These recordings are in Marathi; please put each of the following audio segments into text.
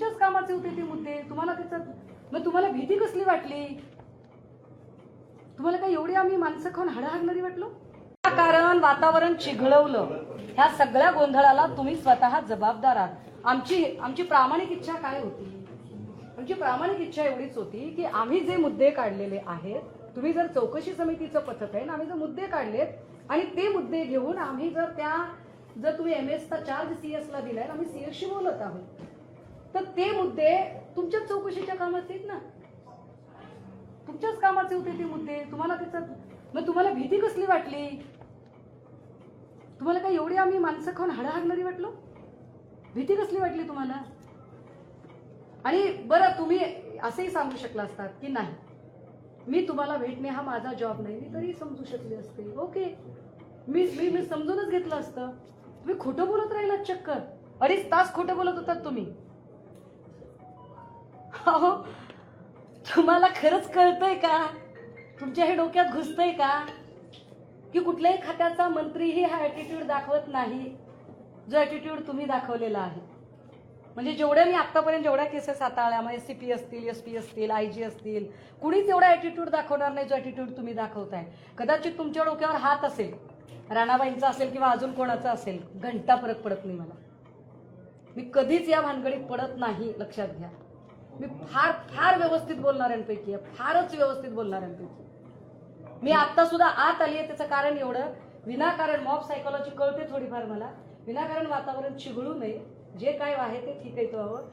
तुमच्याच कामाचे होते ते मुद्दे. तुम्हाला त्याच्यात मग तुम्हाला भीती कसली वाटली? तुम्हाला काय एवढी आम्ही माणसं खाऊन हाडाहाडणारी वाटलो? कारण वातावरण चिघळवलं. ह्या सगळ्या गोंधळाला तुम्ही स्वतः जबाबदार आहात. आमची प्रामाणिक इच्छा काय होती? आमची प्रामाणिक इच्छा एवढीच होती की आम्ही जे मुद्दे काढलेले आहेत, तुम्ही जर चौकशी समितीचं पथक आहे, आम्ही जर मुद्दे काढलेत आणि ते मुद्दे घेऊन आम्ही जर तुम्ही MS चा चार्ज CS ला दिलाय, आम्ही CS शी बोलत आहोत, तर ते मुद्दे तुमच्याच चौकशीच्या कामाचे आहेत ना, तुमच्याच कामाचे होते ते मुद्दे. तुम्हाला त्याच्यात मग तुम्हाला भीती कसली वाटली? तुम्हाला काय एवढी आम्ही माणसं खाऊन हाडाहाडणारी वाटलो? भीती कसली वाटली तुम्हाला? आणि बरं तुम्ही असंही सांगू शकला असतात की नाही, मी तुम्हाला भेटणे हा माझा जॉब नाही, मी तरी समजू शकले असते. ओके, मी समजूनच घेतलं असतं. तुम्ही खोटं बोलत राहिलात, चक्क 2.5 तास खोटं बोलत होतात तुम्ही. अहो, तुम्हाला खरंच कळतंय का? तुमच्या हे डोक्यात घुसतंय का की कुठल्याही खात्याचा मंत्रीही हा ॲटिट्यूड दाखवत नाही जो ॲटिट्यूड तुम्ही दाखवलेला आहे? म्हणजे जेवढ्या मी आतापर्यंत जेवढ्या केसेस हाताळल्या, मग SCP असतील, SP असतील, IG असतील, कुणीच एवढा ॲटिट्यूड दाखवणार नाही जो ॲटिट्यूड तुम्ही दाखवताय. कदाचित तुमच्या डोक्यावर हात असेल, राणाबाईंचा असेल किंवा अजून कोणाचा असेल, घंटा फरक पडत नाही मला. मी कधीच या भानगडीत पडत नाही, लक्षात घ्या. मी फार फार व्यवस्थित बोलणाऱ्यांपैकी आहे, फारच व्यवस्थित बोलणाऱ्यांपैकी. मी आता सुद्धा आत आली आहे, त्याचं कारण एवढं, विनाकारण मॉब सायकोलॉजी कळते थोडीफार मला, विनाकारण वातावरण चिघळू नये, जे काय आहे ते ठीक आहे व्हावं,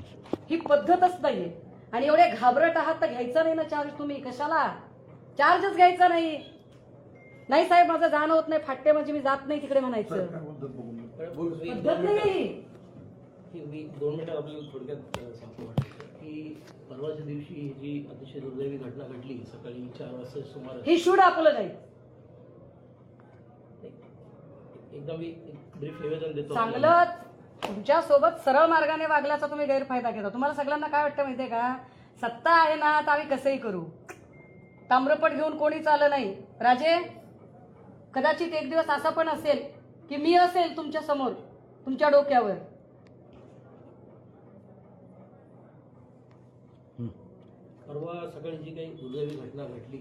ही पद्धतच नाहीये. आणि एवढे घाबरट आहात तर घ्यायचा नाही ना चार्ज. तुम्ही कशाला चार्जच घ्यायचा नाही? नाही साहेब, माझं जाणं होत नाही, फाटते म्हणजे मी जात नाही तिकडे म्हणायचं पद्धत नाही. मी 2 मिनिटं आपल्याला थोडक्यात सांगतो वाटतं की परवाच्या दिवशी जी अतिशय दुर्दैवी घटना घडली सकाळी 4 वाजता सुमारे, ही शुड अपोलोजाइज. एकदा मी ब्रीफ निवेदन देतो. चांगलं तुमच्या सोबत सरळ मार्गाने वागल्याचा तुम्ही गैरफायदा घेता. तुम्हाला सगळ्यांना काय वाटतं माहितीये का? सत्ता आहे ना, तर आम्ही कसंही करू, ताम्रपट घेऊन कोणीच आलं नाही. राजे, कदाचित एक दिवस असा पण असेल की मी असेल तुमच्या समोर, तुमच्या डोक्यावर. परवा सकाळी जी काही दुर्दैवी घटना घडली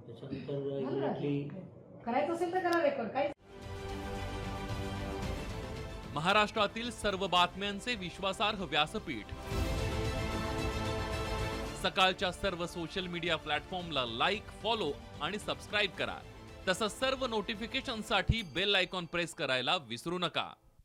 त्याच्यानंतर करायचं असेल तर करा रेकॉर्ड. काय महाराष्ट्रातील सर्व बातम्यांचे विश्वासार्ह व्यासपीठ, सकाळच्या सर्व सोशल मीडिया प्लॅटफॉर्मला लाईक, फॉलो आणि सबस्क्राईब करा. तसंच सर्व नोटिफिकेशनसाठी बेल आयकॉन प्रेस करायला विसरू नका.